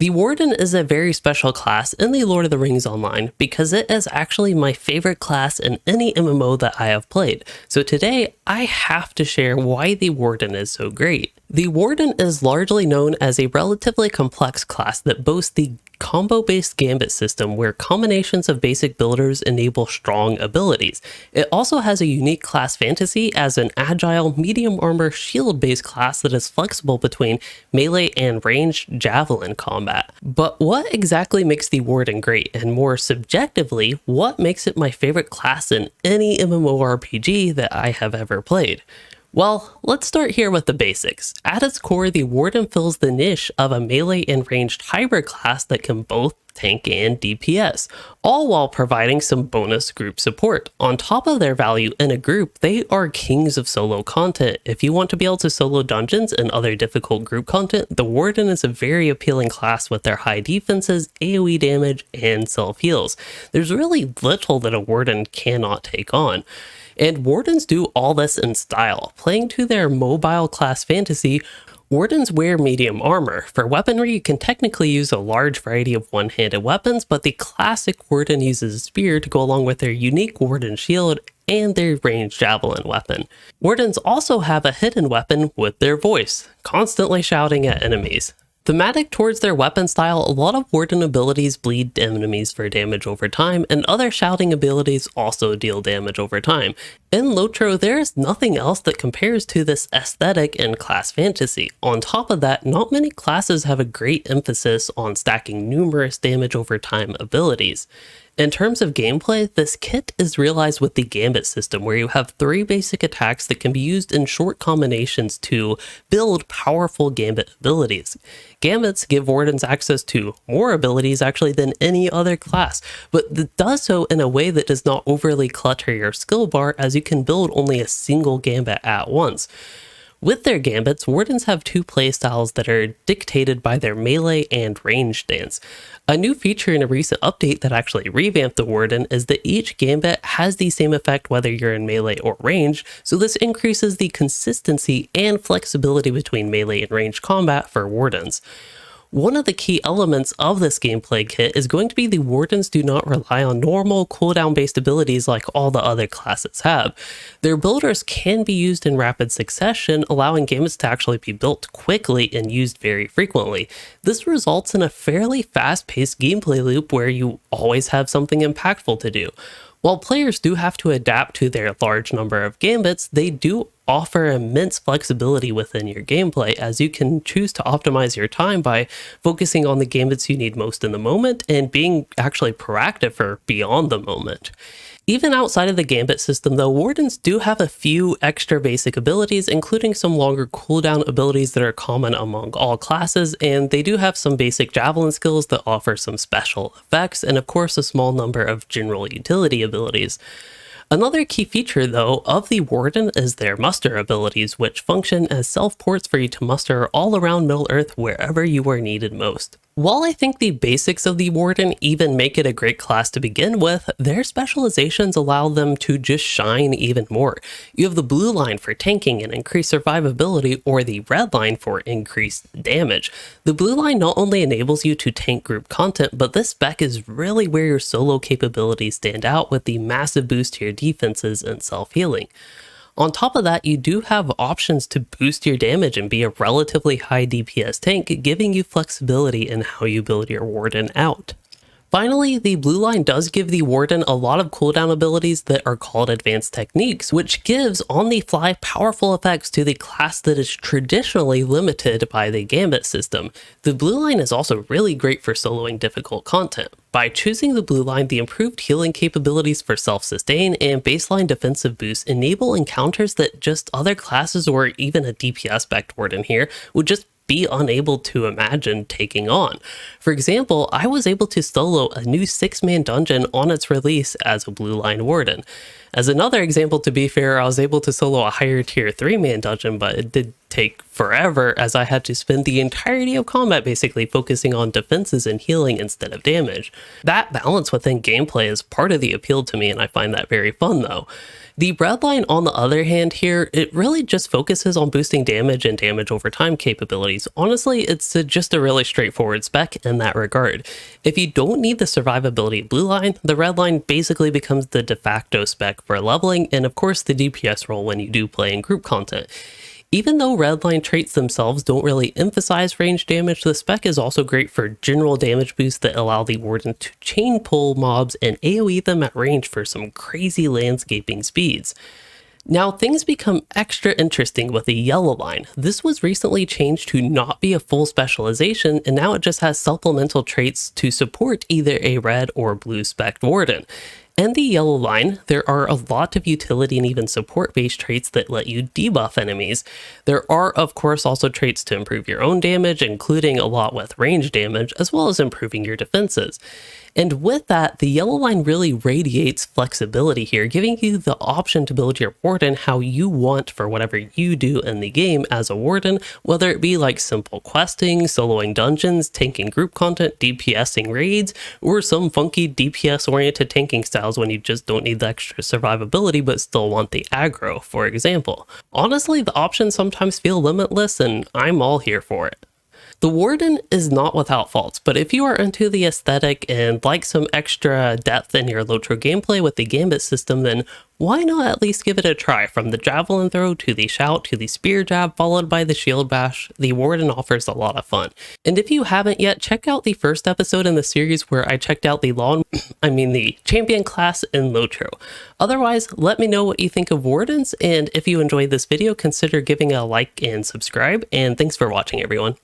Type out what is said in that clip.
The Warden is a very special class in the Lord of the Rings Online because it is actually my favorite class in any MMO that I have played. So today, I have to share why the Warden is so great. The Warden is largely known as a relatively complex class that boasts the combo-based gambit system where combinations of basic builders enable strong abilities. It also has a unique class fantasy as an agile, medium armor, shield-based class that is flexible between melee and ranged javelin combat. But what exactly makes the Warden great, and more subjectively, what makes it my favorite class in any MMORPG that I have ever played? Well, let's start here with the basics. At its core, the Warden fills the niche of a melee and ranged hybrid class that can both tank and DPS, all while providing some bonus group support. On top of their value in a group, they are kings of solo content. If you want to be able to solo dungeons and other difficult group content, the Warden is a very appealing class with their high defenses, AoE damage, and self-heals. There's really little that a Warden cannot take on. And Wardens do all this in style. Playing to their mobile class fantasy, Wardens wear medium armor. For weaponry, you can technically use a large variety of one-handed weapons, but the classic Warden uses a spear to go along with their unique Warden shield and their ranged javelin weapon. Wardens also have a hidden weapon with their voice, constantly shouting at enemies. Thematic towards their weapon style, a lot of Warden abilities bleed enemies for damage over time, and other shouting abilities also deal damage over time. In LOTRO, there is nothing else that compares to this aesthetic in class fantasy. On top of that, not many classes have a great emphasis on stacking numerous damage over time abilities. In terms of gameplay, this kit is realized with the Gambit system, where you have 3 basic attacks that can be used in short combinations to build powerful Gambit abilities. Gambits give Wardens access to more abilities actually than any other class, but it does so in a way that does not overly clutter your skill bar, as you can build only a single Gambit at once. With their Gambits, Wardens have 2 playstyles that are dictated by their melee and ranged stance. A new feature in a recent update that actually revamped the Warden is that each Gambit has the same effect whether you're in melee or range, so this increases the consistency and flexibility between melee and ranged combat for Wardens. One of the key elements of this gameplay kit is going to be the Wardens do not rely on normal cooldown based abilities like all the other classes have. Their builders can be used in rapid succession, allowing Gambits to actually be built quickly and used very frequently. This results in a fairly fast paced gameplay loop where you always have something impactful to do. While players do have to adapt to their large number of Gambits, they do offer immense flexibility within your gameplay, as you can choose to optimize your time by focusing on the Gambits you need most in the moment and being actually proactive for beyond the moment. Even outside of the Gambit system though, Wardens do have a few extra basic abilities, including some longer cooldown abilities that are common among all classes, and they do have some basic javelin skills that offer some special effects, and of course a small number of general utility abilities. Another key feature, though, of the Warden is their muster abilities, which function as self-ports for you to muster all around Middle-earth wherever you are needed most. While I think the basics of the Warden even make it a great class to begin with, their specializations allow them to just shine even more. You have the blue line for tanking and increased survivability, or the red line for increased damage. The blue line not only enables you to tank group content, but this spec is really where your solo capabilities stand out with the massive boost to your defenses and self-healing. On top of that, you do have options to boost your damage and be a relatively high DPS tank, giving you flexibility in how you build your Warden out. Finally, the blue line does give the Warden a lot of cooldown abilities that are called advanced techniques, which gives on-the-fly powerful effects to the class that is traditionally limited by the Gambit system. The blue line is also really great for soloing difficult content. By choosing the blue line, the improved healing capabilities for self-sustain and baseline defensive boosts enable encounters that just other classes or even a DPS-backed Warden here would just be unable to imagine taking on. For example, I was able to solo a new 6-man dungeon on its release as a blue line Warden. As another example, to be fair, I was able to solo a higher tier 3-man dungeon, but it did take forever, as I had to spend the entirety of combat basically focusing on defenses and healing instead of damage. That balance within gameplay is part of the appeal to me, and I find that very fun though. The red line, on the other hand here, it really just focuses on boosting damage and damage over time capabilities. Honestly, it's just a really straightforward spec in that regard. If you don't need the survivability blue line, the red line basically becomes the de facto spec for leveling, and of course the DPS role when you do play in group content. Even though redline traits themselves don't really emphasize range damage, the spec is also great for general damage boosts that allow the Warden to chain pull mobs and AoE them at range for some crazy landscaping speeds. Now things become extra interesting with the yellow line. This was recently changed to not be a full specialization, and now it just has supplemental traits to support either a red or blue spec Warden. In the yellow line, there are a lot of utility and even support-based traits that let you debuff enemies. There are, of course, also traits to improve your own damage, including a lot with range damage, as well as improving your defenses. And with that, the yellow line really radiates flexibility here, giving you the option to build your Warden how you want for whatever you do in the game as a Warden, whether it be like simple questing, soloing dungeons, tanking group content, DPSing raids, or some funky DPS-oriented tanking styles when you just don't need the extra survivability but still want the aggro, for example. Honestly, the options sometimes feel limitless, and I'm all here for it. The Warden is not without faults, but if you are into the aesthetic and like some extra depth in your LOTRO gameplay with the Gambit system, then why not at least give it a try? From the javelin throw to the shout to the spear jab followed by the shield bash, the Warden offers a lot of fun. And if you haven't yet, check out the first episode in the series where I checked out the champion class in LOTRO. Otherwise, let me know what you think of Wardens, and if you enjoyed this video, consider giving a like and subscribe, and thanks for watching everyone.